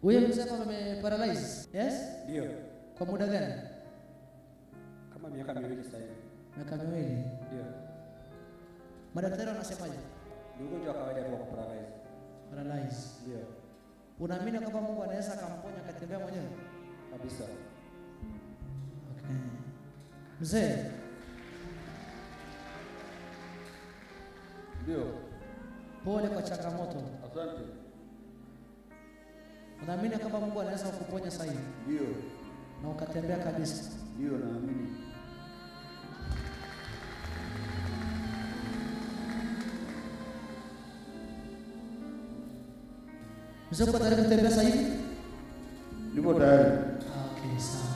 Huyo mzee hapa ameparalyze. Yes? Ndio. Kwa muda gani? Kama miaka 2 sasa hivi. Miaka 2. Ndio. Madaktari wanasemaje? Ni ugonjwa wa kawaida tu wa paralyze. Paralyze. Ndio. Unaamini kwamba Mungu anaweza akamponya akatembea mwenyewe? Kabisa. Okay. Mzee. Ndio. Pole kwa changamoto. Asante. Unaamini kwamba Mungu anaweza kukuponya sasa hivi? Ndio. Na ukatembea kabisa? Ndio, naamini. Mzee, uko tayari kutembea sasa hivi? Nipo tayari. Okay, sawa.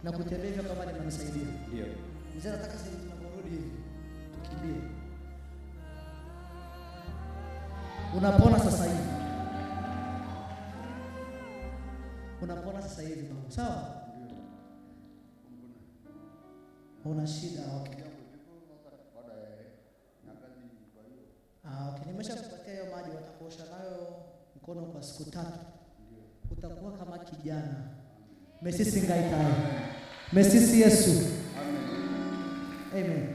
Na kutembea hivyo kama nimemsaidia. Ndio. Mzee nataka sisi tunaporudi hivi tukimbie. Unapona sasa hivi. Unapona sasa hivi baba. Sawa? Ndio. Una shida okay. Okay, nimeshakupatia hiyo maji watakuosha nayo mkono kwa siku 3. Ndio. Utakuwa kama kijana. Mesisi ngaitayo. Mesisi Yesu. Amen. Amen.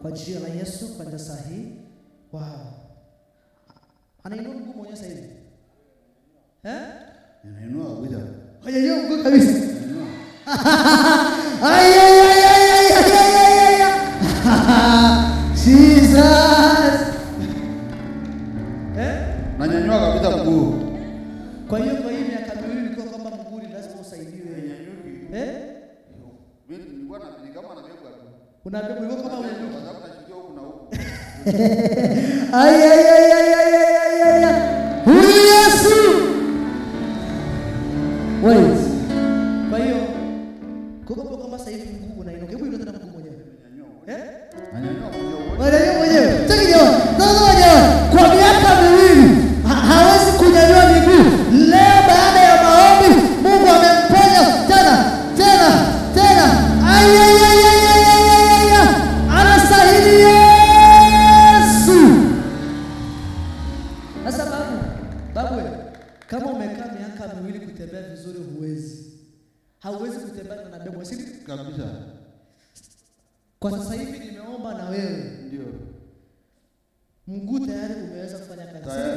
Kwa jina la Yesu kwa saa hii. Wow. Anainua mguu mwenyewe sasa hivi. Anainua wida. Hajainua mguu kabisa. Anainua. Ay ay ay ay ay ay. Jesus. Nanyanyua kabisa mguu. Kwa hiyo miaka 2 nilikuwa kwamba mguu lazima usaidiwe. Mimi nilikuwa na kama anabebwa tu. Unabebwa hivyo kama unabebwa. Kwa sababu nashukia huku na huku. Ay ay ay ay ay ay ay. Huyu Yesu. Wait. Kwa hiyo kwa kama sasa hivi mguu unainuka. Hebu inuka na mguu mwenyewe. Nanyanyua mwenyewe. Wewe mwenyewe. Cheki kwa miaka 2 hawezi kunyanyua miguu. Leo baada ya maombi Mungu amemponya tena. Ay ay ay ay ay. Anastahili Yesu. Sasa babu kama umekaa miaka 2 kutembea vizuri hauwezi kutembea na bebo sisi Kabisa. Kwa sasa hivi nimeomba na wewe. Ndio. Mguu tayari umeweza kufanya kazi.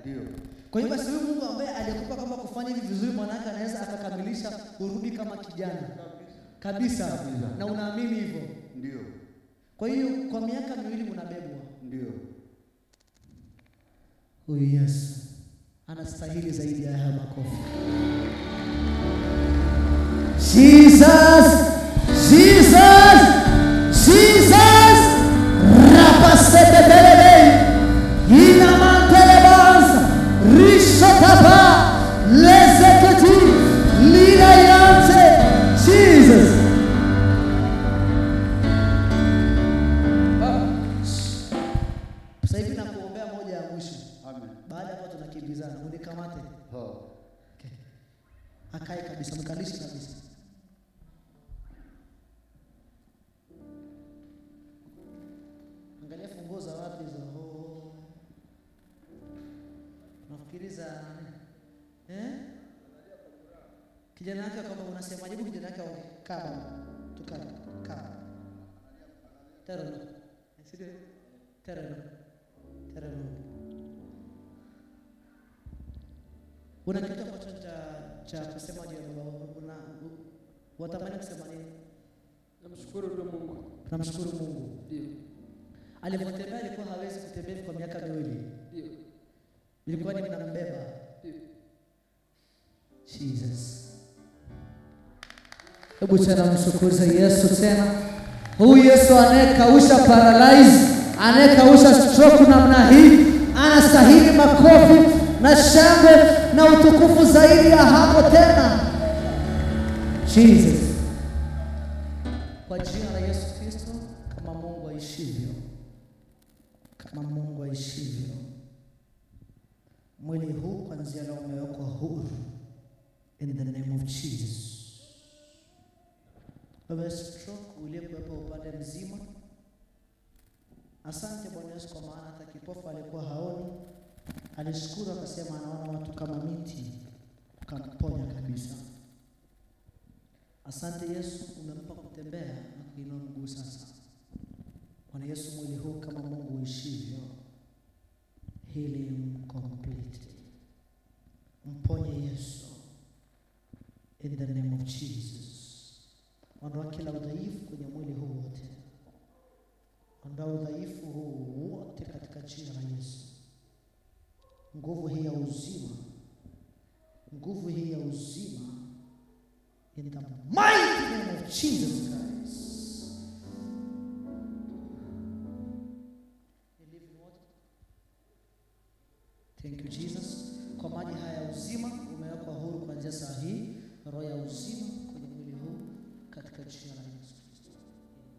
Ndio. Kwa hiyo basi Mungu ambaye alikupa kama kufanya hivi vizuri mwanaka anaweza akakamilisha urudi kama kijana. Kabisa. Na unaamini hivyo? Ndio. Kwa hiyo kwa miaka 2 unabebwa. Ndio. Huyu Yesu anastahili zaidi ya haya makofi. Jesus. Rapasete ina mantelebas rishatapa lezeketi lina yante Jesus. unikamate. Oh. Okay. Akae kabisa, mkalishe kabisa. Angalia funguo za wapi hizo? Nafikiri za nani? Kijana yake kama unasema jibu kijana yake kama tukana kama. Tereno. Sisi tereno. Una kitu ambacho cha kusema je, watamani kusema nini? Namshukuru Mungu. Tunamshukuru Mungu. Ndio. Alipotembea alikuwa hawezi kutembea kwa miaka 2. Ndio. Ilikuwa ni mnambeba. Ndio. Jesus. Hebu tena mshukuru Yesu tena. Huyu Yesu anayekausha paralyze, anayekausha stroke namna hii, anastahili makofi na shangwe na utukufu zaidi ya hapo tena. Jesus. Kwa jina la Yesu Kristo, kama Mungu aishivyo. Kama Mungu aishivyo. Mwili huu kuanzia leo umewekwa huru. In the name of Jesus. Baba, stroke uliyekuwepo upande mzima. Asante Bwana Yesu, kwa maana hata kipofu alikuwa haoni. Alishukuru akasema anaona watu kama miti, ukamponya kabisa. Asante Yesu, umempa kutembea na kuinua mguu sasa. Bwana Yesu, mwili huu kama Mungu uishivyo, heal him completely. Mponye Yesu, in the name of Jesus. Ondoa kila udhaifu kwenye mwili huu wote. Ondoa udhaifu huu wote katika jina la Yesu. Nguvu hii ya uzima. Nguvu hii ya uzima. In the mighty name of Jesus Christ. You live in what? Thank you Jesus. Kwa maji haya ya uzima umewekwa huru kuanzia saa hii. Roho ya uzima kwenye mwili huu katika jina la Yesu Kristo.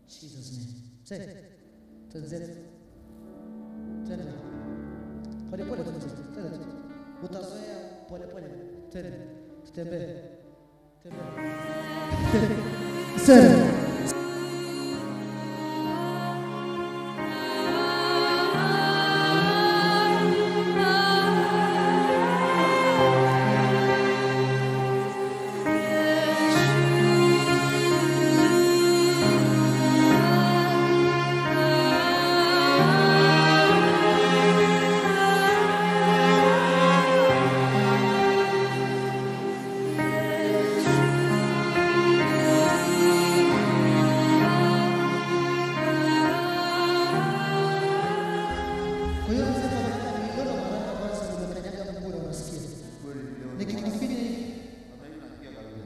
In Jesus name. Say. Tende. Pole pole tende. Utazoea pole pole. Tende. Tutembee. Tende.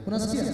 Unasikia?